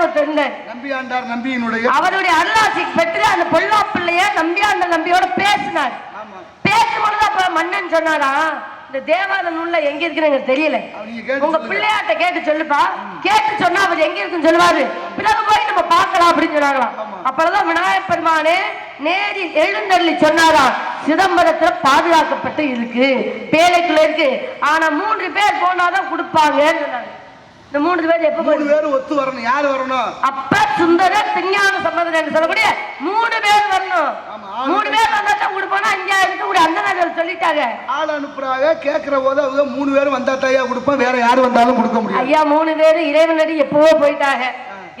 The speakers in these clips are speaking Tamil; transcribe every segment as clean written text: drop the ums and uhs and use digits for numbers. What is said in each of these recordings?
ஒருத்தர் இருந்தார், நம்பியாண்டார். நம்பியினுடைய அவருடைய அருளாசி பெற்று அந்த பொல்லா பிள்ளைய நம்பியாண்ட நம்பியோட பேசினார். பேசும்பொழுது அப்ப மன்னன் சொன்னாரா, இந்த தேவார நூல்ல எங்க இருக்குன்னு எனக்கு தெரியல, உங்க பிள்ளையாட்ட கேட்டு சொல்லுப்பா, கேட்டு சொன்னா அவர் எங்க இருக்குன்னு சொல்லுவாரு, பிறகு போய் நம்ம பார்க்கலாம் அப்படின்னு சொன்னாங்களாம். அப்பதான் விநாயகப் பெருமானே நேரில் எழுந்தள்ளி சொன்னாரா, சிதம்பரத்துல பாதுகாக்கப்பட்டு இருக்கு, பேழைக்குள்ள இருக்கு, ஆனா 3 பேர் போனாதான் கொடுப்பாங்கன்னு சொன்னாங்க. இந்த 3 பேர் எப்ப 3 பேர் ஒத்து வரணும். யாரு வரணும்? அப்ப சுந்தரர் திருஞான சம்பந்தர் என்று சொல்லக்கூடிய 3 பேர் வரணும். 3 பேர் வந்தா கொடுப்பானா, இங்க இருக்கக்கூடிய அண்ணனார்கள் சொல்லிட்டாங்க, ஆள் அனுப்புறாங்க. கேட்கிற போது அவங்க 3 பேரும் வந்தா தாயா கொடுப்போம், வேற யாரு வந்தாலும் கொடுக்க முடியும். ஐயா 3 பேரு இறைவனடி எப்பவோ போயிட்டாங்க,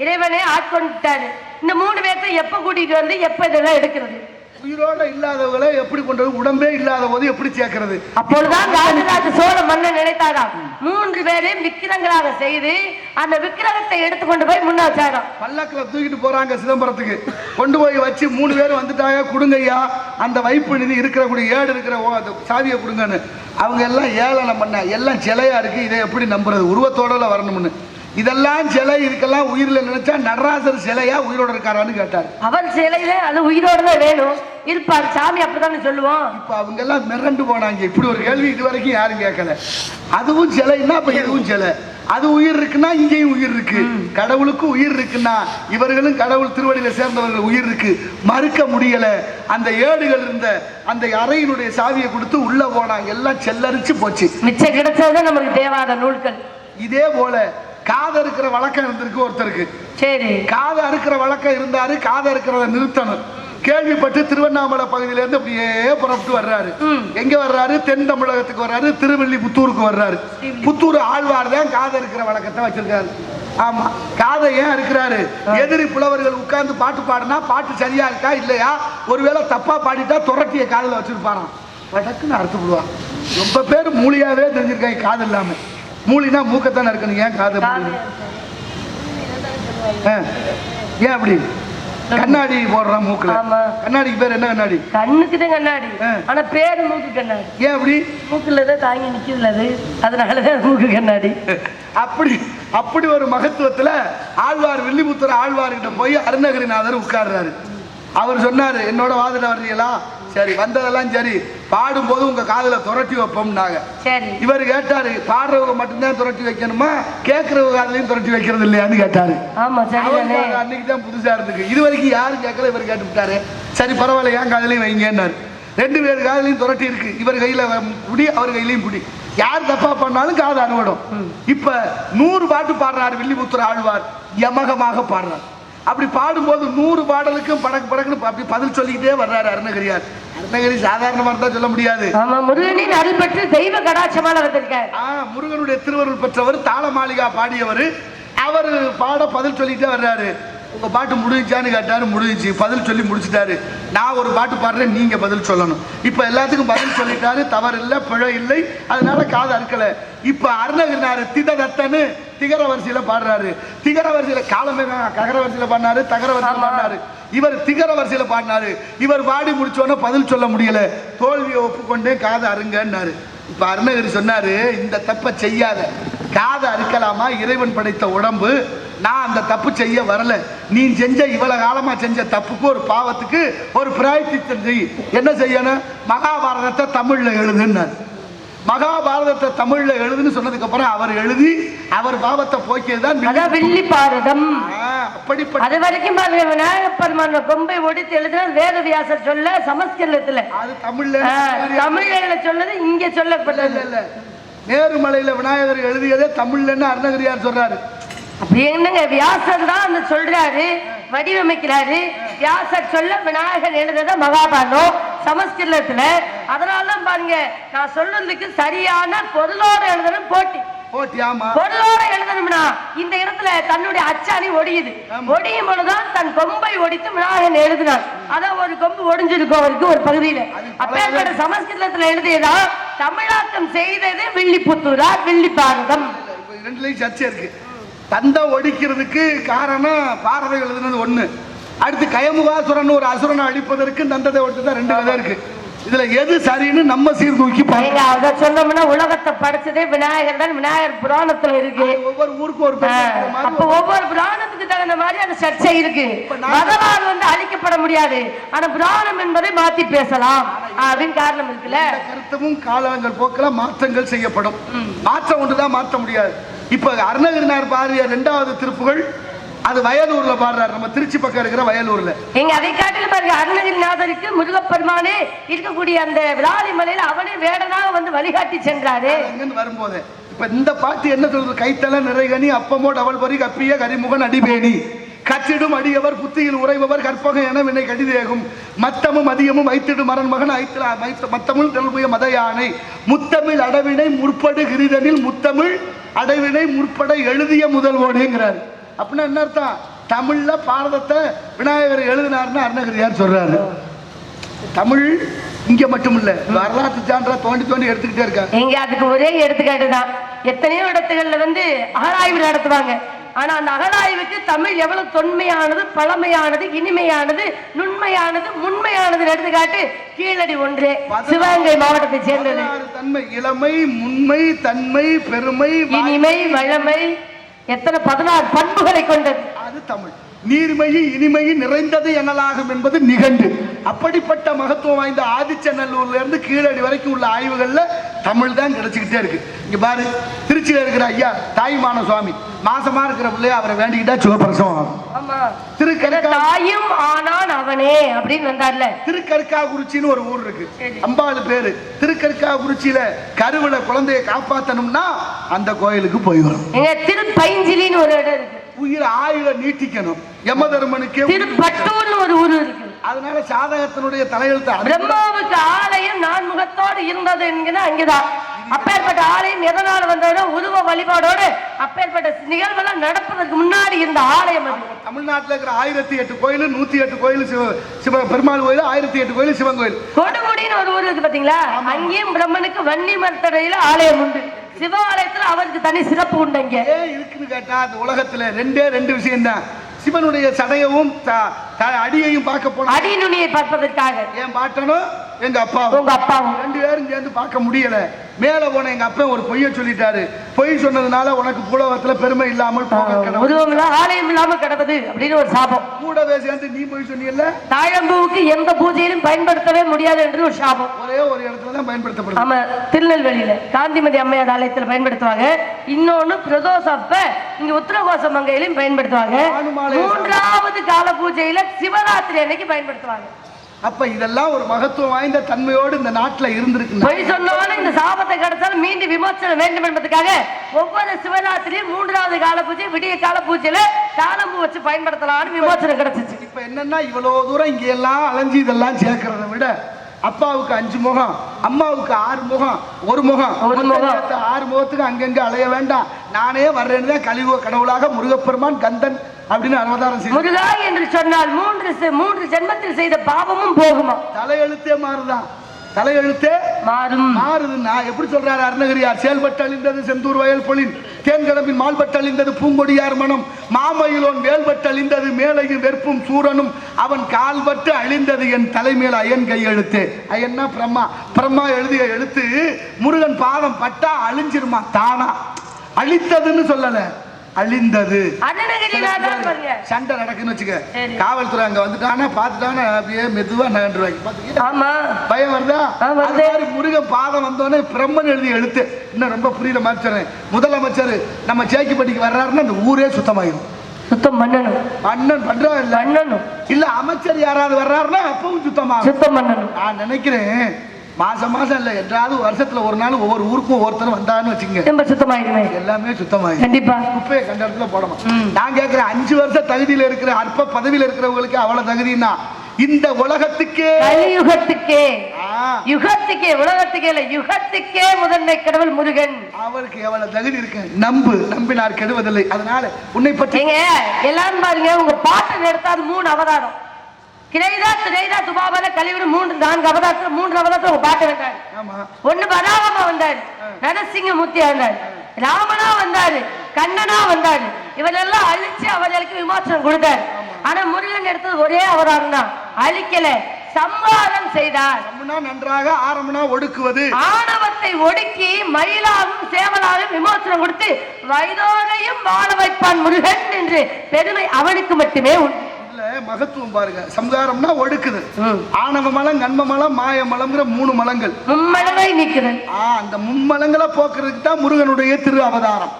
இறைவனே ஆட்கொண்டுட்டாரு. இந்த 3 பேர்த்த எப்ப கூட்டிட்டு வந்து எப்ப இதெல்லாம் எடுக்கிறது? உயிரோட இல்லாதவங்களை எப்படி கொண்டது? உடம்பே இல்லாத போது எப்படி சேர்க்கிறது? அப்பொழுதுதான் ராஜராஜ சோழ மன்னன் நினைத்தாராம், 3 பேரையும் விக்கிரங்களாக செய்து அந்த விக்கிரகத்தை எடுத்துக்கொண்டு போய் முன்ன வச்சாராம். பல்லக்குல தூக்கிட்டு போறாங்க சிதம்பரத்துக்கு, கொண்டு போய் வச்சு 3 பேர் வந்துட்டாங்க, கொடுங்கய்யா அந்த வைப்பு நிதி இருக்கிற ஏடு இருக்கிற சாவியை கொடுங்கன்னு. அவங்க எல்லாம் ஏளனம் பண்ண, எல்லாம் சிலையா இருக்கு, இதை எப்படி நம்புறது? உருவத்தோட வரணும்னு. இதெல்லாம் சிலை, இதுக்கெல்லாம் உயிரில நினைச்சா நடராசர் சிலையா உயிரோட இருக்காரான்னு கேட்டார். அவர் சிலையில அது உயிரோட தான் வேணும் இருப்பார், சாமி அப்படித்தானே சொல்லுவோம். இப்ப அவங்க எல்லாம் மிரண்டு போனாங்க. இப்படி ஒரு கேள்வி இது வரைக்கும் யாரும் கேட்கல. அதுவும் சிலைன்னா இப்ப இதுவும் சிலை. அது உயிர் இருக்குன்னா இங்கேயும் உயிர் இருக்கு, கடவுளுக்கும் உயிர் இருக்குன்னா இவர்களும் கடவுள் திருவடியில சேர்ந்தவர்கள் உயிர் இருக்கு, மறுக்க முடியல. அந்த ஏடுகள் இருந்த அந்த அறையினுடைய சாவியை கொடுத்து உள்ள போனாங்க, எல்லாம் செல்லரிச்சு போச்சு. மிச்சம் கிடைச்சது நமக்கு தேவாத நூல்கள். இதே போல காது இருக்கிற வழக்கம் இருந்திருக்கு ஒருத்தருக்கு. சரி, காது அறுக்கிற வழக்கம் இருந்தாரு, காது இருக்கிறத நிறுத்தணும். கேள்விப்பட்டு திருவண்ணாமலை பகுதியில இருந்து அப்படியே புறப்பட்டு வர்றாரு. எங்க வர்றாரு? தென் தமிழகத்துக்கு வர்றாரு, திருவள்ளிபுத்தூருக்கு வர்றாரு. புத்தூர் ஆழ்வார் தான் காது இருக்கிற வழக்கத்தை வச்சிருக்காரு. ஆமா, காதை ஏன் இருக்கிறாரு? எதிரி புலவர்கள் உட்கார்ந்து பாட்டு பாடினா பாட்டு சரியா இருக்கா இல்லையா, ஒருவேளை தப்பா பாடிட்டா துரட்டிய காதுல வச்சிருப்பாராம், வடக்குன்னு அறுத்து விடுவான். ரொம்ப பேர் மூலியாவே தெரிஞ்சிருக்காங்க காது இல்லாம. மூலினா மூக்கத்தானே இருக்கணும், ஏன் காது? ஏன் அப்படி? கண்ணாடி போடுறான் மூக்குல. கண்ணாடிக்கு பேர் என்ன? கண்ணாடி கண்ணுக்கு தான் கண்ணாடி, ஆனா பேரு மூக்கு கண்ணாடி. ஏன் அப்படி? மூக்குலதான் தாங்கி நிக்கிறது, அதனாலதான் மூக்கு கண்ணாடி. அப்படி ஒரு மகத்துவத்துல ஆழ்வார் வில்லிபுத்தூர் ஆழ்வார்கிட்ட போய் அருணகிரிநாதர் உட்கார்றாரு. அவர் சொன்னாரு, என்னோட வாதிட வர்றீங்களா? சரி, வந்ததெல்லாம் சரி, பாடும்போது உங்க காதுல துரட்டி வைப்போம்னாங்க. இவர் கேட்டாரு, பாடுறவங்க மட்டும்தான் துரட்டி வைக்கணுமா, கேட்கறவங்க காதுலயும் துரட்டி வைக்கிறது இல்லையான்னு கேட்டாரு. அன்னைக்கு தான் புதுசா இருந்துக்கு, இது வரைக்கும் யாரும் கேட்கல, இவர் கேட்டு விட்டாரு. சரி பரவாயில்ல, என் காதுலயும் வைங்கன்னாரு. 2 பேர் காதுலயும் துரட்டி இருக்கு, இவர் கையில புடி, அவர் கையிலையும் புடி. யார் தப்பா பண்ணாலும் காது அறுவடும். இப்ப 100 பாட்டு பாடுறாரு வில்லிபுத்தூர் ஆழ்வார், யமகமாக பாடுறார். அப்படி பாடும்போது 100 பாடலுக்கும் படக்கு படக்குன்னு அப்படி பதில் சொல்லிக்கிட்டே வர்றாரு அருணகிரியார். அருணகிரி சாதாரணமா இருந்தா சொல்ல முடியாது. முருகனின் அருள் பெற்று தெய்வ கடாட்சமான வந்திருக்கார். முருகனுடைய திருவருள் பெற்றவர், தாள மாளிகா பாடியவர். அவர் பாட பதில் சொல்லிட்டே வர்றாரு. உங்க பாட்டு முடிஞ்சான்னு கேட்டாரு, முடிஞ்சிச்சு, பதில் சொல்லி முடிச்சுட்டாரு. நான் ஒரு பாட்டு பாடுறேன், நீங்க பதில் சொல்லணும். இப்ப எல்லாத்துக்கும் பதில் சொல்லிட்டாரு, தவறு இல்லை, பிழை இல்லை, அதனால காது அறுக்கல. இப்ப அருணகிரினாரு திததத்தன்னு திகர வரிசையில பாடுறாரு. திகர வரிசையில காலமே ககர வரிசையில பாடினாரு, தகர வரிசையில பாடினாரு. இவர் திகர வரிசையில பாடினாரு. இவர் பாடி முடிச்சோன்னா பதில் சொல்ல முடியல, தோல்வியை ஒப்புக்கொண்டே காது அருங்கன்னாரு. இப்ப அருணகிரி சொன்னாரு, இந்த தப்பை செய்யாத, காதை அறுக்கலாமா, இறைவன் படைத்த உடம்பு, நான் அந்த தப்பு செய்ய வரல, நீ செஞ்ச இவ்வளவு காலமா செஞ்ச தப்புக்கு ஒரு பாவத்துக்கு ஒரு பிராயச்சித்தம் செய். என்ன செய்யணும்? மகாபாரதத்தை தமிழ்ல எழுதுன்னார். மகாபாரதத்தை தமிழ்ல எழுதுன்னு சொன்னதுக்கு அப்புறம் அவர் எழுதி அவர் பாவத்தை போக்கியதுதான் வில்லி பாரதம். அப்படிப்பட்ட அது வரைக்கும் விநாயகப் பெருமான கொம்பை ஒடித்து எழுதுனா வேதவியாசர் சொல்ல சமஸ்கிருதத்துல, அது தமிழ்ல சொன்னது இங்க சொல்லப்பட்டது இல்ல. நேருமலையில விநாயகர் எழுதியதே தமிழ்லன்னு அருணகிரியார் சொல்றாரு. அப்படி என்னங்க, வியாசர் தான் அந்த சொல்றாரு, வடிவமைக்கிறாரு. வியாசர் சொல்ல விநாயகர் எழுதுறத மகாபாரதம் சமஸ்கிருதத்துல. அதனாலதான் பாருங்க, நான் சொல்றதுக்கு சரியான பொருளோட எழுதணும் போட்டி. பொருளோட எழுதணும்னா இந்த இடத்துல தன்னுடைய அச்சாணி ஒடியுது, ஒடியும் பொழுதுதான் தன் கொம்பை ஒடித்து விநாயகன் எழுதினார். அதான் ஒரு கொம்பு ஒடிஞ்சிருக்கும் அவருக்கு ஒரு பகுதியில. அப்ப சமஸ்கிருதத்துல எழுதியதா, தமிழாக்கம் செய்தது வில்லிபுத்தூரா வில்லி பாரதம். ரெண்டுலயும் சர்ச்சை இருக்கு. தந்தை ஒடிக்கிறதுக்கு காரணம் பாரதம் எழுதுனது ஒண்ணு, அடுத்து கயமுகாசுரன் ஒரு அசுரனை அழிப்பதற்கு தந்தத்தை ஒடிச்சுதான் 2 கதை இருக்கு. இதுல எது சரின்னு நம்ம சீர்தூக்கி பாருங்க. அத சொன்னோம்னா உலகத்தை படைச்சதே விநாயகர் தான். விநாயகர் புராணத்துல இருக்கு. ஒவ்வொரு ஊருக்கும் ஒரு அப்ப ஒவ்வொரு புராணத்துக்கு தகுந்த மாதிரி அந்த சர்ச்சை இருக்கு. மதவால் வந்து அழிக்கப்பட முடியாது, ஆனா புராணம் என்பதை மாத்தி பேசலாம் அப்படின்னு காரணம் இருக்குல்ல. கருத்தமும் காலங்கள் போக்கில மாற்றங்கள் செய்யப்படும். மாற்றம் ஒன்றுதான் மாற்ற முடியாது. இப்ப அருணகிரிநாதர் பாடிய 2வது திருப்புகழ் அது வயலூர்ல பாடுறாரு. நம்ம திருச்சி பக்கம் இருக்கிற வயலூர்ல. எங்க அதை காட்டில பாருங்க, அருணகிரிநாதருக்கு முருகப்பெருமானே இருக்கக்கூடிய அந்த விளாலி மலையில அவனே வேடனாக வந்து வழிகாட்டி சென்றாரு. அங்கிருந்து வரும்போது இப்ப இந்த பாட்டு என்ன சொல்றது? கைத்தல நிறைகனி அப்பமோ டவல் பரி கப்பிய கரிமுகன் அடிபேணி கற்றிடும் அடியவர் புத்தியில் உறைபவர் கற்பகம் என வினை கடிதேகும் மத்தமும் அதிகமும் வைத்திடும் மரன் மகன் மத்தமிழ் தெல்புய மத யானை முத்தமிழ் அடவினை முற்படு கிரிதனில் முத்தமிழ் அடைவினை முற்பட எழுதிய முதல்வோனேங்கிறாரு. அப்படின்னா என்ன அர்த்தம்? தமிழ்ல பாரதத்தை விநாயகர் எழுதினார்னு அருணகிரியார் சொல்றாரு. தமிழ் இங்க மட்டும் இல்ல, வரலாற்று சான்றா தோண்டி தோண்டி எடுத்துக்கிட்டே இருக்காங்க. இங்க அதுக்கு ஒரே எடுத்துக்காட்டு தான். எத்தனையோ இடத்துகள்ல வந்து அகழாய்வு நடத்துவாங்க. ஆனா அந்த அகழாய்வுக்கு தமிழ் எவ்வளவு தொன்மையானது, பழமையானது, இனிமையானது, நுண்மையானது, முன்மையானது எடுத்துக்காட்டு கீழடி ஒன்றே, சிவகங்கை மாவட்டத்தை சேர்ந்தது. தன்மை, இளமை, முன்மை, தன்மை, பெருமை, இனிமை, வளமை, எத்தனை 16 பண்புகளை கொண்டது. அது தமிழ். நீர்மையை இனிமையை நிறைந்தது எனலாகும் என்பது நிகண்டு. அப்படிப்பட்ட மகத்துவம் வாய்ந்த ஆதிச்சநல்லூர்ல இருந்து கீழடி வரைக்கும் உள்ள ஆய்வுகள்ல தமிழ் தான் கிடைச்சிக்கிட்டே இருக்கு. இங்க பாரு, திருச்சியில இருக்கிற ஐயா தாயுமான சுவாமி மாசமா இருக்கிற பிள்ளைய அவரை வேண்டிக்கிட்டா சுகப்பிரசவம் ஆகும். தாயும் ஆனான் அவனே அப்படின்னு வந்தார்ல. திருக்கருக்காகுறிச்சின்னு ஒரு ஊர் இருக்கு, அம்பாள் பேரு. திருக்கருக்காகுறிச்சியில கருவில குழந்தைய காப்பாத்தணும்னா அந்த கோயிலுக்கு போய் வரும். திருப்பைஞ்சிலின்னு ஒரு இடம் இருக்கு. உயிர் ஆயுள நீட்டிக்கணும். யமதர்மனுக்கு திருப்பட்டூர்னு ஒரு ஊர் இருக்கு. அதனால சாதகத்தினுடைய தலையெழுத்து பிரம்மாவுக்கு ஆலயம் நான்முகத்தோடு இருந்தது என்கிற அங்கேதான். அப்பேற்பட்ட ஆலயம் எதனால வந்ததுன்னா உருவ வழிபாடோடு அப்பேற்பட்ட நிகழ்வெல்லாம் நடப்பதற்கு முன்னாடி இருந்த ஆலயம் அது. தமிழ்நாட்டில் இருக்கிற 1008 கோயில், 108 கோயில் சிவ பெருமாள் கோயில், 1008 கோயில் சிவன் கோயில். கொடுமுடின்னு ஒரு ஊர் இருக்கு பாத்தீங்களா? அங்கேயும் பிரம்மனுக்கு வன்னி மரத்தடையில ஆலயம் உண்டு. சிவாலயத்துல அவருக்கு தனி சிறப்பு உண்டு. அங்க ஏன் இருக்குன்னு கேட்டா, அந்த உலகத்துல ரெண்டு விஷயம் தான். சிவனுடைய சடையவும் அடியையும் பார்க்க போன, அடி நுனியை பார்ப்பதற்காக ஏன் பாட்டனும் எங்க அப்பாவும் 2 பேரும் சேர்ந்து பார்க்க முடியல. மேல போன எங்க அப்பா ஒரு பொய்ய சொல்லிட்டாரு. பொய் சொன்னதுனால உனக்கு பூலோகத்துல பெருமை இல்லாமல் ஆலயம் இல்லாம கிடப்பது அப்படின்னு ஒரு சாபம். கூடவே சேர்ந்து நீ பொய் சொன்னீங்கல்ல, தாழம்பூவுக்கு எந்த பூஜையிலும் பயன்படுத்தவே முடியாது என்று ஒரு சாபம். ஒரே ஒரு இடத்துல தான் பயன்படுத்தப்படும். ஆமா, திருநெல்வேலியில காந்திமதி அம்மையார் ஆலயத்துல பயன்படுத்துவாங்க. இன்னொன்னு பிரதோஷம் அப்ப இங்க உத்தரகோச மங்கையிலும் பயன்படுத்துவாங்க. 3வது கால பூஜையில சிவராத்திரி அன்னைக்கு பயன்படுத்துவாங்க. அப்ப இதெல்லாம் ஒரு மகத்துவம் வாய்ந்த தன்மையோடு இந்த நாட்டுல இருந்திருக்கு. பொய் சொன்னாலும் இந்த சாபத்தை கிடைச்சாலும் மீண்டும் விமோசனம் வேண்டும் என்பதற்காக ஒவ்வொரு சிவராத்திரியும் 3வது கால பூஜை விடிய கால பூஜையில தாளம்பூ வச்சு பயன்படுத்தலாம்னு விமோசனம் கிடைச்சிச்சு. இப்ப என்னன்னா, இவ்வளவு தூரம் இங்க எல்லாம் அலைஞ்சு இதெல்லாம் சேர்க்கறத விட அப்பாவுக்கு 5 முகம், அம்மாவுக்கு 6 முகம், ஒரு முகம் 6 முகத்துக்கு அங்கங்க அலைய வேண்டாம். நானே வர்றேன்னு தான் கலியுக கடவுளாக முருகப்பெருமான் கந்தன் அப்படின்னு அவதாரம் செய்ய. முருகா என்று சொன்னால் 3 ஜென்மத்தில் செய்த பாவமும் போகுமா? தலையெழுத்தே மாறுதான். தலையெழுத்தே மாறுது. நான் எப்படி சொல்றாரு அருணகிரியார்? செயல்பட்டு அழிந்தது செந்தூர் வயல் பொழின், தேன்கடம்பின் மால்பட்டு அழிந்தது பூங்கொடியார் மனம், மாமயிலோன் வேல்பட்டு அழிந்தது மேலையும் வெறுப்பும் சூரனும், அவன் கால்பட்டு அழிந்தது என் தலைமையில் அயன் கையெழுத்து. அயன்னா பிரம்மா. பிரம்மா எழுதிய எழுத்து முருகன் பாதம் பட்டா அழிஞ்சிருமா தானா. அழித்ததுன்னு சொல்லல, அழிந்தது. சண்டை நடக்குன்னு வச்சுக்க, காவல்துறை அங்க வந்துட்டானா பார்த்துட்டானா அப்படியே மெதுவா நகண்டுருவாங்க. பயம் வருதா? முருகன் பாதம் வந்தோடனே பிரம்மன் எழுதி எழுத்து. இன்னும் ரொம்ப புரியல மாதிரி சொல்றேன். முதலமைச்சர் நம்ம சேக்கிப்பட்டிக்கு வர்றாருன்னா அந்த ஊரே சுத்தமாயிரும். சுத்தம் பண்ணணும். அண்ணன் பண்றா இல்ல அமைச்சர் யாராவது வர்றாருன்னா அப்பவும் சுத்தம் பண்ணணும். நான் நினைக்கிறேன் மாசம் இல்ல என்றாவது வருஷத்துல ஒரு நாள் ஒவ்வொரு ஊருக்கும் ஒவ்வொருத்தரும் வந்தான்னு வச்சுக்கோங்க, சுத்தமாயிருமே. எல்லாமே சுத்தமாயிரும். கண்டிப்பா குப்பையை கண்ட இடத்துல போடணும். நான் கேட்கிறேன், 5 வருஷம் தகுதியில இருக்கிற அற்ப பதவியில இருக்கிறவங்களுக்கு அவ்வளவு தகுதினா இந்த உலகத்துக்கே உலகத்துக்கே முதன்மை கடவுள் முருகன். அவருக்கு எவ்வளவு தகுதி இருக்கு. நம்பினார் கெடுவதில்லை. அதனால உன்னை பற்றி எல்லாரும் பாருங்க, உங்க பாட்டை எடுத்தாது 3 அவதாரம். கிரைதா திரைதா துபாபால கலிவிடு 4 அவதாரத்துல 3 அவதாரத்துல உங்க பாட்டு வந்தாரு. ஒண்ணு வராகமா வந்தாரு, நரசிங்கமூர்த்தியா வந்தாரு, ராமனா வந்தாரு, கண்ணனா வந்தாரு. இவரெல்லாம் அழிச்சு அவர்களுக்கு விமோசனம் கொடுத்தாரு. ஆனா முருகன் எடுத்தது ஒரே அவதாரம் தான். அழிக்கல, சம்ஹாரம் செய்தார். நன்றாக, ஆரம்பனா ஒடுக்குவது. ஆணவத்தை ஒடுக்கி மயிலாகவும் சேவலாகவும் விமோசனம் கொடுத்து வைதோரையும் வாழ வைப்பான் முருகன் என்று பெருமை அவனுக்கு மட்டுமே உண்டு. மகத்துவம் பாருங்க. சம்ஹாரம்னா ஒடுக்குது. ஆணவ மலம், கண்ம மலம், மாய மலம்ங்கிற 3 மலங்கள். மும்மலங்களை நீக்குதல். அந்த மும்மலங்களை போக்குறதுக்கு தான் முருகனுடைய திரு அவதாரம்.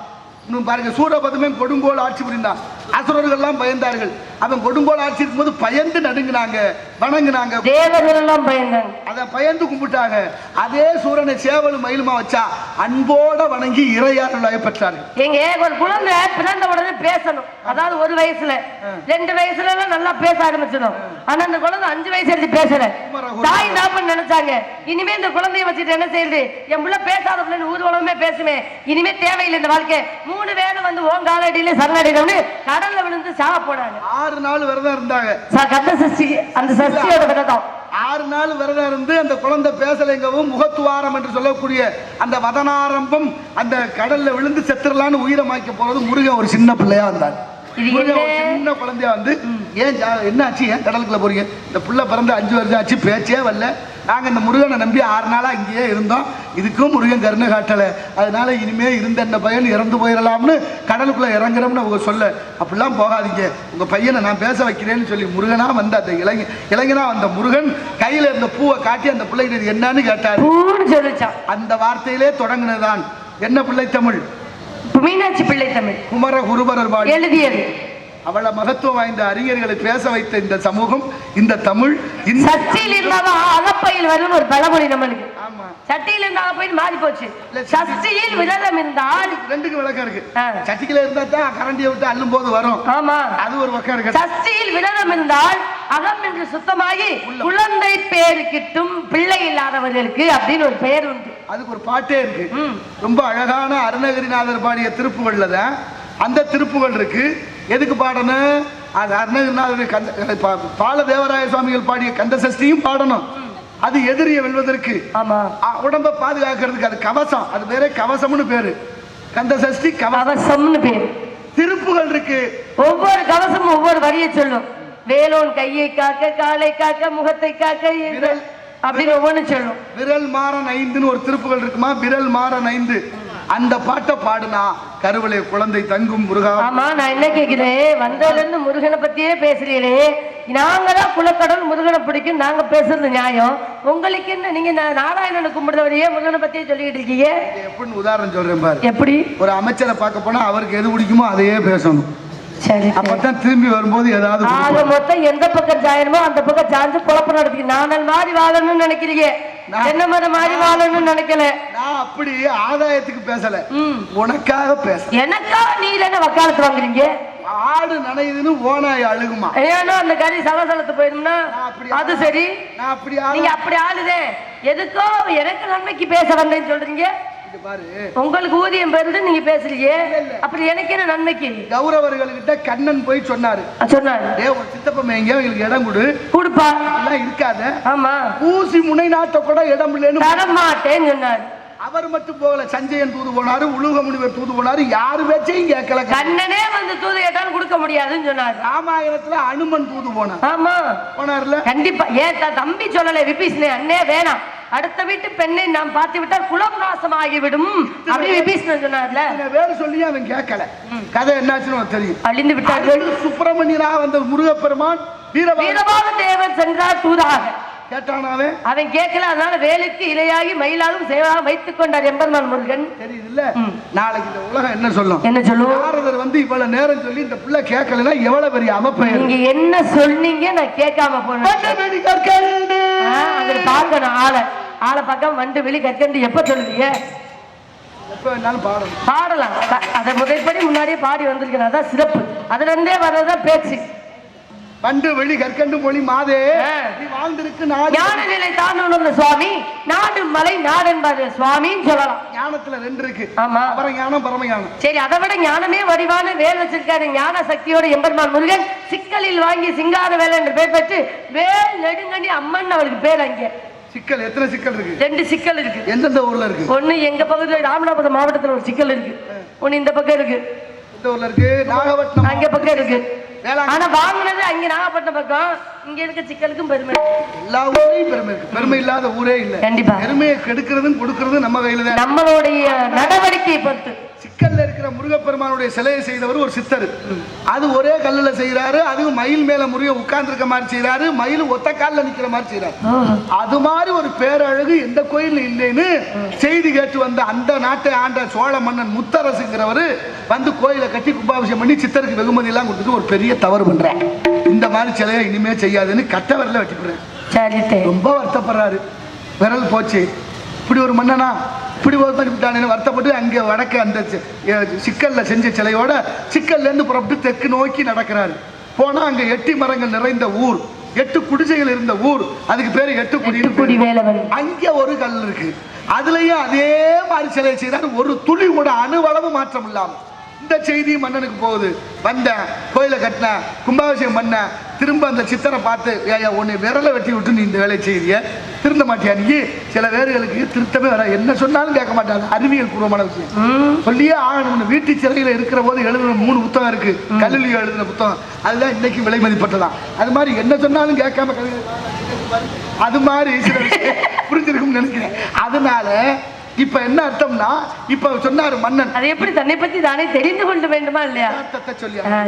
இன்னும் பாருங்க, சூரபதுமே கொடுங்கோல் ஆட்சி புரிந்தான். அசுரர்கள் எல்லாம் பயந்தார்கள். அவன் கொடுங்கோல் ஆட்சி இருக்கும் போது பயந்து நடுங்கினாங்க, வணங்கினாங்க. தேவர்கள் எல்லாம் பயந்தாங்க. அதை பயந்து கும்பிட்டாங்க. அதே சூரனை சேவலும் மயிலுமா வச்சா அன்போட வணங்கி இறையாறுதலை பெற்றார்கள். எங்க ஒரு குழந்தை பிறந்த உடனே பேசணும். அதாவது 1 வயசுல 2 வயசுல எல்லாம் நல்லா பேச ஆரம்பிச்சிடும். ஆனா அந்த குழந்தை 5 வயசு எடுத்து பேசல. தாய் நாப்பன் நினைச்சாங்க, இனிமே இந்த குழந்தைய வச்சுட்டு என்ன செய்யுது, என் புள்ள பேசாத பிள்ளைன்னு ஊர் உலகமே பேசுமே, இனிமே தேவையில்லை இந்த வாழ்க்கை. 3 பேரும் வந்து ஓன் காலடியில சரணடையில கடல்ல விழுந்து சாக போனாங்க. 6 நாள் விரதம் இருந்தாங்க. கந்த சஷ்டி, அந்த சஷ்டியோட விரதம் 6 நாள் விரதம் இருந்து அந்த குழந்தை பேசலைங்கவும் முகத்துவாரம் என்று சொல்லக்கூடிய அந்த வதனாரம்பம் அந்த கடல்ல விழுந்து செத்துடலான்னு உயிரமாக்க போறது முருகன் ஒரு சின்ன பிள்ளையா வந்தார். சின்ன குழந்தையா வந்து, ஏன் என்ன ஆச்சு, ஏன் கடலுக்குள்ள போறீங்க, இந்த புள்ள பிறந்து 5 வருஷம் ஆச்சு, பேச்சே வரல, நாங்க இந்த முருகனை நம்பி 6 நாளா இங்கேயே இருந்தோம், இதுக்கும் முருகன் கருணை காட்டலை, அதனால இனிமே இருந்த என்ன பையன் இறந்து போயிடலாம்னு கடலுக்குள்ள இறங்குறோம்னு அவங்க சொல்ல, அப்படிலாம் போகாதீங்க, உங்க பையனை நான் பேச வைக்கிறேன்னு சொல்லி முருகனா வந்த அந்த இளைஞனா வந்த முருகன் கையில இருந்த பூவை காட்டி அந்த பிள்ளைகிட்ட என்னன்னு கேட்டாரு. அந்த வார்த்தையிலே தொடங்கினதான் என்ன பிள்ளை தமிழ், மீனாட்சி பிள்ளை தமிழ், குமர குருபரர் எழுதியது. அவளை மகத்துவம் வாய்ந்த அறிஞர்களை பேச வைத்த இந்த சமூகம், இந்த தமிழ், சஷ்டியில் இருந்தாலும் அகப்பையில் வரும் ஒரு பழமொழி நம்மளுக்கு. சட்டியில் இருந்த அகப்பையில் மாறி போச்சு. சஷ்டியில் விரதம் இருந்தால் 2க்கு விளக்கம் இருக்கு. சட்டியில இருந்தா தான் கரண்டியை விட்டு அள்ளும் போது வரும். ஆமா, அது ஒரு பக்கம் இருக்கு. சஷ்டியில் விரதம் இருந்தால் அகம் என்று சுத்தமாகி குழந்தை பேரு கிட்டும், பிள்ளை இல்லாதவர்களுக்கு அப்படின்னு ஒரு பெயர் உண்டு. அதுக்கு ஒரு பாட்டே இருக்கு. ரொம்ப அழகான அருணகிரிநாதர் பாடிய திருப்புகள்ல தான் அந்த திருப்புகள் இருக்கு. எதுக்கு பாடணும், அது அருணகிரிநாதர் பால தேவராய சுவாமிகள் பாடிய கந்த சஷ்டியும் பாடணும். அது எதிரியை வெல்வதற்கு, உடம்ப பாதுகாக்கிறதுக்கு, அது கவசம், அது பேரே கவசம்னு பேரு. கந்த சஷ்டி கவசம்னு பேரு. திருப்புகள் இருக்கு. ஒவ்வொரு கவசமும் ஒவ்வொரு வரியை சொல்லும். வேலோன் கையை காக்க, காலை காக்க, முகத்தை காக்க அப்படின்னு ஒவ்வொன்னு சொல்லும். விரல் மாறன் 5ன்னு ஒரு திருப்புகள் இருக்குமா, விரல் மாறன் 5. அந்த பாட்டை பாடுனா கருவளை குழந்தை தங்கும் முருகா. ஆமா, நான் என்ன கேக்குறேன், வந்ததுல இருந்து முருகனை பத்தியே பேசுறீங்களே, நாங்கதான் குலக்கடல் முருகனை பிடிக்கும், நாங்க பேசுறது நியாயம், உங்களுக்கு என்ன, நீங்க நாராயணனை கும்பிடுறவரையே முருகனை பத்தியே சொல்லிட்டு இருக்கீங்க. எப்படின்னு உதாரணம் சொல்றேன் பாரு. எப்படி, ஒரு அமைச்சரை பார்க்க போனா அவருக்கு எது பிடிக்குமோ அதையே பேசணும். சரி, அப்பதான் திரும்பி வரும்போது ஏதாவது ஆக மொத்தம் எந்த பக்கம் சாயணுமோ அந்த பக்கம் சாஞ்சு குழப்பம் நடத்தி நானல் மாதிரி வாழணும்னு நினைக்கிறீங்க, என்ன மத மாதிரி வாழணும்னு நினைக்கல. நான் அப்படி ஆதாயத்துக்கு பேசல, உனக்காக பேச. எனக்காக நீங்க என்ன வக்காலத்து வாங்குறீங்க? ஆடு நனையுதுன்னு ஓனாய் அழுகுமா, ஏன்னா அந்த கறி சலசலத்து போயிடும்னா அது சரி. நான் அப்படி நீங்க அப்படி ஆளுதே எதுக்கோ எனக்கு நன்மைக்கு பேச வந்தேன்னு சொல்றீங்க. உங்களுக்கு ஊதியம் பெறுது, நீங்க பேசுறீங்க, அப்படி எனக்கு என்ன நன்மைக்கு? கௌரவர்கள்கிட்ட கண்ணன் போய் சொன்னாரு, ஒரு சித்தப்பா எங்களுக்கு இடம் கொடு, கொடுப்பா இருக்காத. ஆமா, ஊசி முனை நாட்ட கூட இடம் இல்லைன்னு தரமாட்டேன்னு சொன்னாரு. அவர் மட்டும் போகல, சஞ்சயன் தூது போனாரு, உலக முனிவர் தூது போனாரு, யாரு பேச்சையும் கேட்கல. கண்ணனே வந்து தூது கேட்டாலும் கொடுக்க முடியாதுன்னு சொன்னார். ராமாயணத்துல அனுமன் தூது போனார். ஆமா, போனார்ல. கண்டிப்பா. ஏன் தம்பி சொல்லல, விபீஷணே அண்ணே வேணாம், அடுத்த வீட்டு பெண்ணை நாம் பார்த்து விட்டால் குலம் நாசமாகிவிடும் அப்படி விபீஷணன் சொன்னார்ல. வேற சொல்லி அவன் கேட்கல. கதை என்னாச்சுன்னு தெரியும். அழிந்து விட்டார்கள். சுப்பிரமணியனா வந்த முருகப்பெருமான் வீரபாக தேவன் சென்றார் தூதாக. கேட்டானாவே அவன் கேட்கல, அதனால வேலுக்கு இலையாகி மயிலாகவும் சேவாக வைத்துக் கொண்டார் எம்பெருமான் முருகன். தெரியுதுல்ல. நாளைக்கு இந்த உலகம் என்ன சொல்லும், என்ன சொல்லும்? நாரதர் வந்து இவ்வளவு நேரம் சொல்லி இந்த பிள்ளை கேட்கலன்னா எவ்வளவு பெரிய அமைப்பு. நீங்க என்ன சொன்னீங்க, நான் கேட்காம போனேன். அதில் பார்க்கணும் ஆளை பக்கம் வண்டு வெளி கற்கண்டு எப்ப சொல்லுவீங்க? பாடலாம், அதை முதற்படி முன்னாடியே பாடி வந்திருக்கேன், அதான் சிறப்பு. அதுல இருந்தே வர்றதுதான் பேச்சு. பண்டு வெளி கற்கண்டு மொழி மாதே வாழ்ந்திருக்கு ஞான நிலை தான் சுவாமி, நாடு மலை நாடு என்பது சுவாமின்னு சொல்லலாம். ஞானத்துல 2 இருக்கு. ஆமா, அப்புறம் ஞானம் பரம ஞானம். சரி, அதை விட ஞானமே வடிவான வேல் வச்சிருக்காரு. ஞான சக்தியோட எம்பெருமான் முருகன் சிக்கலில் வாங்கி சிங்கார வேலை என்று பேர் பெற்று வேல் நெடுங்கண்டி அம்மன் அவருக்கு பேர். அங்கே சிக்கல் எத்தனை சிக்கல் இருக்கு? 2 சிக்கல் இருக்கு. எந்தெந்த ஊர்ல இருக்கு? ஒண்ணு எங்க பகுதியில் ராமநாதபுரம் மாவட்டத்தில் ஒரு சிக்கல் இருக்கு, ஒண்ணு இந்த பக்கம் இருக்கு. இந்த ஊர்ல இருக்கு நாகப்பட்டினம் அங்க பக்கம் இருக்கு. ஆனா வாங்குனது அங்க நாகப்பட்டினம் பக்கம். இங்க இருக்க சிக்கலுக்கும் பெருமை. எல்லா ஊரையும் பெருமை இருக்கு. பெருமை இல்லாத ஊரே இல்ல. கண்டிப்பா. பெருமையை கெடுக்கிறதும் கொடுக்கறதும் நம்ம கையில தான். நம்மளுடைய நடவடிக்கையை பொறுத்து. சிக்கல்ல இருக்கிற முருகப்பெருமானுடைய சிலையை செய்தவர் ஒரு சித்தர். அது ஒரே கல்லுல செய்யறாரு. அதுவும் மயில் மேல முருகன் உட்கார்ந்து இருக்க மாதிரி செய்யறாரு. மயில் ஒத்த கால்ல நிக்கிற மாதிரி செய்யறாரு. அது மாதிரி ஒரு பேரழகு எந்த கோயில் இல்லைன்னு செய்தி கேட்டு வந்த அந்த நாட்டை ஆண்ட சோழ மன்னன் முத்தரசுங்கிறவர் வந்து கோயிலை கட்டி கும்பாபிஷேகம் பண்ணி சித்தருக்கு வெகுமதி எல்லாம் கொடுத்துட்டு ஒரு பெரிய தவறு பண்றேன். இந்த மாதிரி சிலையை இனிமே செய்யாதுன்னு கட்டவரில் வச்சுக்கிறேன். ரொம்ப வருத்தப்படுறாரு. விரல் போச்சு. இப்படி ஒரு மன்னனா இப்படி ஒரு பண்ணிவிட்டானு வருத்தப்பட்டு அங்கே வடக்க அந்த சிக்கல்ல செஞ்ச சிலையோட சிக்கல்ல இருந்து புறப்பட்டு தெற்கு நோக்கி நடக்கிறாரு. போனா அங்க 8 மரங்கள் நிறைந்த ஊர், 8 குடிசைகள் இருந்த ஊர். அதுக்கு பேரு 8 குடி. அங்க ஒரு கல் இருக்கு. அதுலயும் அதே மாதிரி சிலை செய்தாரு. ஒரு துளி கூட அணுவளவு மாற்றம் இல்லாம. இந்த செய்தி மன்னனுக்கு போகுது. வந்தேன், கோயிலை கட்டினேன், கும்பாபிஷேகம் பண்ண, திரும்ப அந்த சித்தரை பார்த்து உன்னை விரலை வெட்டி விட்டு நீ இந்த வேலை செய்திய திருந்த மாட்டியா? நீ சில வேறுகளுக்கு திருத்தமே வர, என்ன சொன்னாலும் கேட்க மாட்டாங்க. அறிவியல் பூர்வமான விஷயம் சொல்லியே ஆகணும். வீட்டு சிறையில் இருக்கிற போது எழுதுன 3 புத்தகம் இருக்கு. கல்லூரியில் எழுதின புத்தகம் அதுதான் இன்னைக்கு விலை மதிப்பட்டதான். அது மாதிரி என்ன சொன்னாலும் கேட்காம அது மாதிரி சில புரிஞ்சிருக்கும்னு நினைக்கிறேன். அதனால இப்ப என்ன அர்த்தம்னா, இப்ப சொன்னாரு மன்னன் அதை எப்படி தன்னை பத்தி தானே தெரிந்து கொள்ள வேண்டுமா இல்லையா?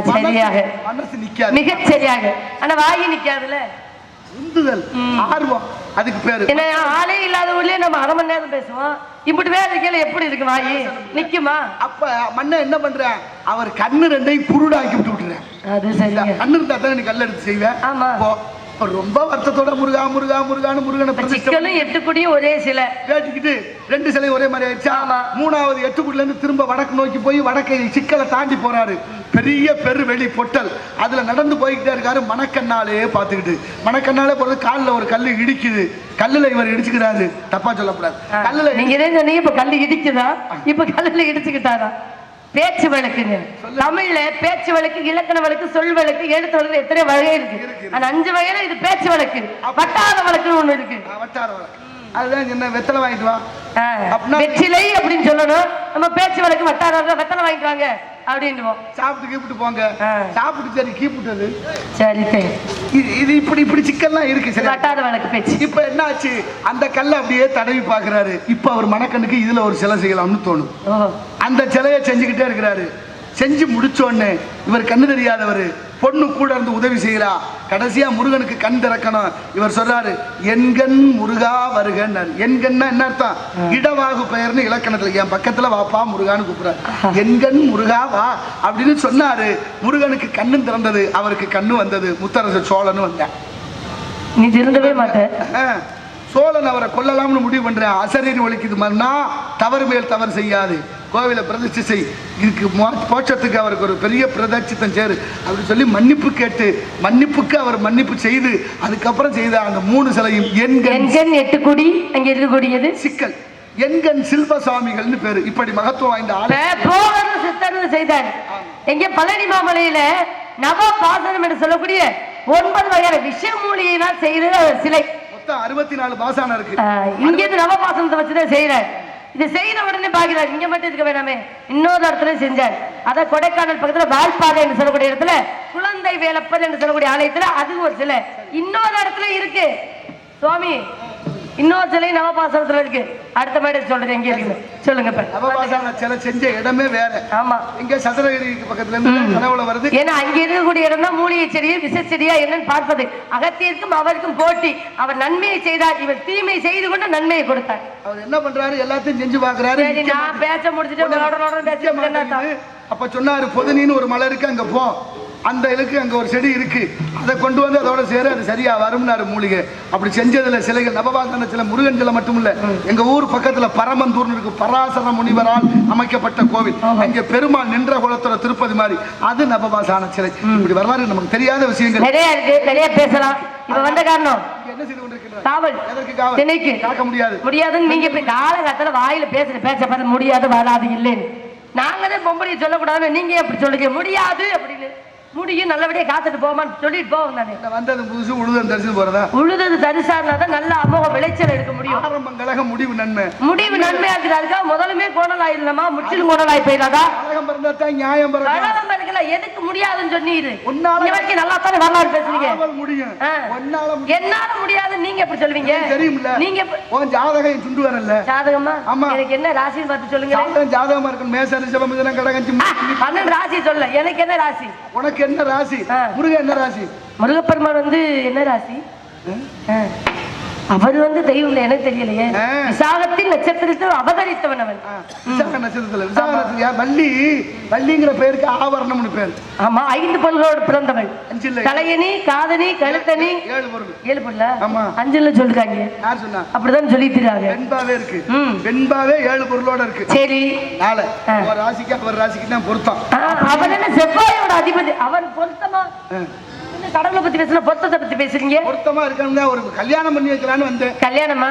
சரியாக மனசு நிக்காது, மிக சரியாக. ஆனா வாயி நிக்காதுல, உந்துதல், ஆர்வம். அதுக்கு பேரு என்ன. ஆளே இல்லாத ஊர்லயே நம்ம 1/2 மணி நேரம் பேசுவோம். இப்படி வேற இருக்கையில எப்படி இருக்கு வாயி நிக்குமா? அப்ப மன்னன் என்ன பண்ற, அவர் கண்ணு 2ஐயும் குருடாக்கி விட்டு விட்டுறேன். அது சரி. கண்ணு இருந்தா தான் நீ கல் எடுத்து செய்வேன். ஆமா. ரொம்ப வருத்தத்தோட முருகா முருகா முருகான்னு முருகனை 8 குடியும் ஒரே சிலை வேட்டிக்கிட்டு 2 சிலை ஒரே மாதிரி ஆயிடுச்சா. 3வது 8 குடில இருந்து திரும்ப வடக்கு நோக்கி போய் வடக்கை சிக்கலை தாண்டி போறாரு. பெரிய பெருவெளி பொட்டல், அதுல நடந்து போய்கிட்டே இருக்காரு. மணக்கண்ணாலே பாத்துக்கிட்டு, மணக்கண்ணாலே போறது காலில் ஒரு கல்லு இடிக்குது. கல்லுல இவர் இடிச்சுக்கிறாரு. தப்பா சொல்லக்கூடாது. கல்லுல நீங்க இப்ப கல்லு இடிக்குதா? இப்ப கல்லுல இடிச்சுக்கிட்டாரா? பேச்சு வழக்குங்க. தமிழ்ல பேச்சு வழக்கு, இலக்கண வழக்கு, சொல் வழக்கு, எழுத்து வழக்கு எத்தனை வகை இருக்கு. அந்த 5 வகையில இது பேச்சு வழக்கு. வட்டார வழக்குன்னு ஒண்ணு இருக்கு. வட்டார வழக்கு அதுதான் என்ன, வெத்தலை வாங்கிட்டு வா, வெற்றிலை அப்படின்னு சொல்லணும். நம்ம பேச்சு வழக்கு வட்டார வழக்கு, வெத்தலை வாங்கிட்டு வாங்க அப்படின்னு சாப்பிட்டு கீப்பிட்டு போங்க. சாப்பிட்டு சரி கீப்பிட்டது சரி. இது இப்படி இப்படி சிக்கல்லாம் இருக்கு. சரி, வட்டார வழக்கு பேச்சு. இப்ப என்ன ஆச்சு, அந்த கல்ல அப்படியே தடவி பாக்குறாரு. இப்ப அவர் மனக்கண்ணுக்கு இதுல ஒரு சிலை செய்யலாம்னு தோணும். அந்த சிலையை செஞ்சுக்கிட்டே இருக்கிறாரு. செஞ்சு முடிச்சோன்னு இவர் கண்ணு தெரியாதவர், பொண்ணு கூட இருந்து உதவி செய்யறா. கடைசியா முருகனுக்கு கண் திறக்கணும். இவர் சொல்றாரு, எண்கண் முருகா வருகன்னாரு. எண்கண்ணா என்ன அர்த்தம்? இடவாகு பெயர்னு இலக்கணத்துல என் பக்கத்துல வாப்பா முருகான்னு கூப்பிடுறாரு. எண்கண் முருகா வா அப்படின்னு சொன்னாரு. முருகனுக்கு கண்ணு திறந்தது, அவருக்கு கண்ணு வந்தது. முத்தரசு சோழன்னு வந்தேன். நீ திருந்தவே மாட்டேன். சோழன் அவரை கொல்லலாம்னு முடிவு பண்ற. அசரீர் ஒழிக்குது மன்னா, தவறு மேல் தவறு செய்யாது. கோவிலை பிரதிஷ்டை செய், இதுக்கு போட்சத்துக்கு அவருக்கு ஒரு பெரிய பிரதட்சித்தம் சேரு அப்படின்னு சொல்லி மன்னிப்பு கேட்டு, மன்னிப்புக்கு அவர் மன்னிப்பு செய்து அதுக்கப்புறம் செய்த அந்த 3 சிலையும் எண்கண் 8 குடி அங்க இருக்கக்கூடியது சிக்கல். எண்கண் சில்பசாமிகள்னு பேரு. இப்படி மகத்துவம் வாய்ந்த ஆளு சித்தர் செய்தார். எங்க பழனி மாமலையில நவபாசனம் என்று சொல்லக்கூடிய 9 வகையான விஷ மூலிகையினால் செய்த சிலை. 64 பாசானம் இருக்கு. இங்க இருந்து நவபாசனத்தை வச்சுதான் செய்யறாரு. இதை செய்த உடனே பாக்கிறார், இங்க மட்டும் இருக்க வேணாமே, இன்னொரு இடத்துல செஞ்சார். அத கொடைக்கானல் பக்கத்துல வால்பாறை என்று சொல்லக்கூடிய இடத்துல குழந்தை வேலப்பன் என்று சொல்லக்கூடிய ஆலயத்துல அது ஒரு சிலை. இன்னொரு இடத்துல இருக்கு சுவாமி, இன்னொரு சிலை நவபாசனத்துல இருக்கு. அடுத்த மாதிரி சொல்றேன், எங்க இருக்கு சொல்லுங்க. நவபாசன சிலை செஞ்ச இடமே வேற. ஆமா, இங்க சதுரகிரி பக்கத்துல இருந்து கனவுல வருது. ஏன்னா அங்க இருக்கக்கூடிய இடம் தான் மூலிகை செடியை விச செடியா என்னன்னு பார்ப்பது. அகத்தியருக்கும் அவருக்கும் போட்டி. அவர் நன்மையை செய்தார், இவர் தீமை செய்து கொண்டு நன்மையை கொடுத்தார். அவர் என்ன பண்றாரு, எல்லாத்தையும் செஞ்சு பாக்குறாரு. நான் பேச முடிச்சுட்டு அப்ப சொன்னாரு, பொதுனின்னு ஒரு மலை இருக்கு, அங்க போ. அந்த இலக்கு அங்க ஒரு செடி இருக்கு, அதை கொண்டு வந்து அதோட சேர அது சரியா வரும்னாரு மூலிகை. அப்படி செஞ்சதுல சிலைகள் நவபாசன சிலை, முருகன் சிலை மட்டும் இல்ல. எங்க ஊர் பக்கத்துல பரமந்தூர்னு இருக்கு, பராசர முனிவரால் அமைக்கப்பட்ட கோவில். அங்க பெருமாள் நின்ற குலத்துல திருப்பதி மாதிரி, அது நவபாசன சிலை. இப்படி வரலாறு நமக்கு தெரியாத விஷயங்கள் நிறைய இருக்கு, நிறைய பேசலாம். இப்ப வந்த காரணம் என்ன செய்து கொண்டிருக்கிறார்? காவல். எதற்கு காவல்? திணைக்கு காக்க முடியாது. முடியாதுன்னு நீங்க இப்ப காலகட்டத்துல வாயில பேசுற பேச்ச பார்த்து முடியாது வராது இல்லைன்னு நாங்க தான் பொம்பளையை சொல்லக்கூடாதுன்னு நீங்க எப்படி சொல்லுங்க முடியாது அப்படின்னு. முடியும் நல்லபடியா காத்துட்டு போமான்னு சொல்லிட்டு போவோம் தானே. வந்தது புதுசு உழுதல் தரிசனம் போறதா? உழுதது தரிசானாதான் நல்ல அமோக விளைச்சல் எடுக்க முடியும். ஆரம்பம் கழகம் முடிவு நன்மை. முடிவு நன்மையா இருக்கிறதுக்கா முதலுமே கோணல் ஆயிடலாமா? முற்றிலும் கோணல் ஆகி போயிடாதா? கழகம் பிறந்தாத்தான் நியாயம் பிறக்கும். கழகம் பிறக்கல, எதுக்கு முடியாதுன்னு சொன்னீரு? உன்னால வரைக்கும் நல்லா தானே வரலாறு பேசுறீங்க. முடியும். என்னால முடியாது நீங்க எப்படி சொல்லுவீங்க? தெரியும்ல, நீங்க உன் ஜாதகம் சுண்டு வரல. ஜாதகமா? ஆமா. எனக்கு என்ன ராசின்னு பார்த்து சொல்லுங்க. ஜாதகமா இருக்கும். மேச ரிஷபம் மிதுனம் கடகம் 12 ராசி சொல்ல. எனக்கு என்ன ராசி? உனக்கு என்ன ராசி? முருகன் என்ன ராசி? முருகப்பெருமான் என்ன ராசி? அவர் தெய்வம் எனக்கு தெரியலையே. விசாகத்தின் நட்சத்திரத்தில் அவதரித்தவன் அவன். விசாக நட்சத்திரத்துல விசாக வள்ளி. வள்ளிங்கிற பேருக்கு ஆவரணம்னு பேர். ஆமா, 5 பொருளோடு பிறந்தவள். தலையணி, காதணி, கழுத்தணி, 7 பொருள். 7 பொருளா? ஆமா, 5ன்னு சொல்றாங்க. யார் சொன்னா? அப்படிதான் சொல்லிட்டுறாங்க. வெண்பாவே இருக்கு. வெண்பாவே 7 பொருளோட இருக்கு. சரி, நாளை ஒரு ராசிக்கு அவர் ராசிக்கு தான் பொருத்தம். அவன் என்ன செவ்வாயோட அதிபதி. அவன் பொருத்தமா? கடவுளை பத்தி பேசுற பொருத்தத்தை பத்தி பேசுறீங்க. பொருத்தமா இருக்கணும்னா ஒரு கல்யாணம் பண்ணி வைக்கலான்னு வந்தேன். கல்யாணமா?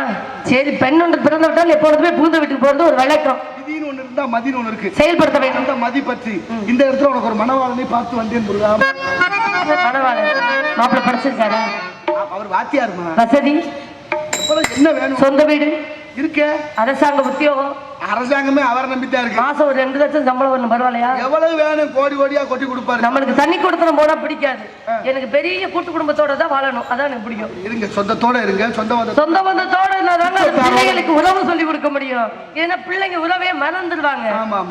சரி, பெண் ஒன்று பிறந்து விட்டால் எப்பொழுதுமே புகுந்த வீட்டுக்கு போறது ஒரு வழக்கம். விதின்னு ஒண்ணு இருந்தா மதின்னு ஒண்ணு இருக்கு. செயல்படுத்த வேண்டும். இந்த மதி பற்றி இந்த இடத்துல உனக்கு ஒரு மணவாளனை பார்த்து வந்தேன் முருகா. மணவாளன் மாப்பிள்ளை படிச்சிருக்காரா? அவர் வாத்தியாருமா? வசதி என்ன வேணும்? சொந்த வீடு இருக்க? அரசாங்க உத்தியோகம்? அரசாங்கமே அவரை நம்பித்தான் இருக்கு. மாசம் ஒரு 2 லட்சம் சம்பளம் வரணும். பரவாயில்லையா? எவ்வளவு வேணும்? கோடி கோடியா கொட்டி கொடுப்பாரு. நம்மளுக்கு தண்ணி கொடுத்தனம் போனா பிடிக்காது. எனக்கு பெரிய கூட்டு குடும்பத்தோட தான் வாழணும். அதான் எனக்கு பிடிக்கும். இருங்க, சொந்தத்தோட இருங்க. சொந்த பந்தத்தோட இருந்தாதான் பிள்ளைகளுக்கு உறவு சொல்லி கொடுக்க முடியும். ஏன்னா பிள்ளைங்க உறவே மறந்துடுவாங்க.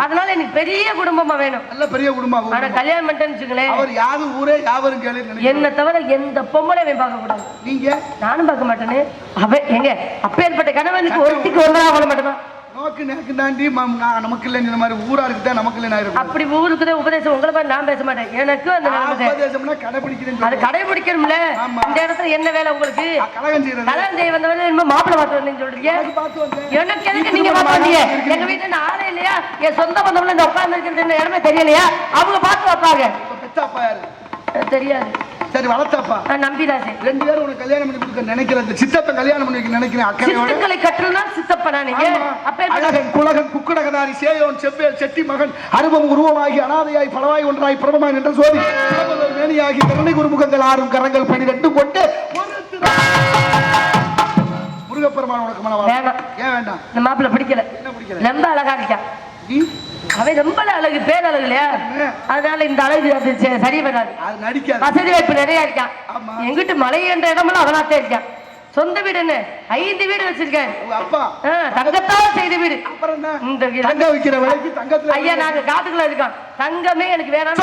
அதனால எனக்கு பெரிய குடும்பமா வேணும். நல்ல பெரிய குடும்பம். ஆனா கல்யாணம் பண்ணிட்டேன்னு வச்சுங்களேன், அவர் யாரு ஊரே யாவரும் கேளு. என்ன தவிர எந்த பொம்பளையும் பார்க்க கூடாது. நீங்க? நானும் பார்க்க மாட்டேன்னு. அவன் எங்க அப்பேற்பட்ட கணவனுக்கு ஒருத்திக்கு ஒன்றா வாழ மாட்டேன். நோக்கு எனக்கு தாண்டி நமக்கு இல்லை. இந்த மாதிரி ஊரா இருக்குதா நமக்கு இல்லை. அப்படி ஊருக்குதான் உபதேசம். உங்களை மாதிரி நான் பேச மாட்டேன். எனக்கு அந்த உபதேசம்னா கடைபிடிக்கிறேன். அது கடைபிடிக்கணும்ல. இந்த இடத்துல என்ன வேலை உங்களுக்கு? கல்யாணம் செய்ய வந்தவங்க என்ன மாப்பிள்ளை பார்த்து வந்தேன்னு சொல்றீங்க? எனக்கு எதுக்கு நீங்க பார்த்து வந்தீங்க? எங்க வீட்டுல நான் ஆளே இல்லையா? என் சொந்த பந்தவங்க இந்த உட்கார்ந்து இருக்கிறது இடமே தெரியலையா? அவங்க பார்த்து வைப்பாங்க. பெத்தாப்பா யாரு? தெரியாது. சரி, வளர்த்தாப்பா நம்பிராசே. 2 பேரும் உனக்கு கல்யாணம் பண்ணி கொடுக்க நினைக்கிறேன். சித்தப்ப கல்யாணம் பண்ணி வைக்க நினைக்கிறேன். அக்கறையோட கட்டணும்னா சித்தப்பனா நீங்க? அழகன் குலகன் குக்குடகதாரி சேயோன் செவ்வேல் செட்டி மகன் அருவம் உருவமாகி அனாதையாய் பலவாய் ஒன்றாய் பிரபமாய் நின்ற சோதி மேனியாகி கருணை குருமுகங்கள் 6 கரங்கள் 12 கொண்டு முருகப்பெருமான் உனக்கு மனவா வேண்டாம். ஏன் வேண்டாம்? இந்த மாப்பிள்ளை பிடிக்கல. என்ன பிடிக்கல? ரொம்ப அழகா இருக்கா. அவன் ரொம்ப அழகு, பேர் அழகு இல்லையா? அதனால இந்த அழகு அது சரி வராது. வசதி வாய்ப்பு நிறைய இருக்கான். எங்கிட்ட மலை என்ற இடமெல்லாம் அவனாத்தே இருக்கான். சொந்த வீடு என்ன 5 வீடு வச்சிருக்கேன். தங்கத்தால் செய்த வீடு. இந்த வீடு ஐயா நாங்க காட்டுக்குள்ள இருக்கோம். தங்கமே எனக்கு வேணாம்.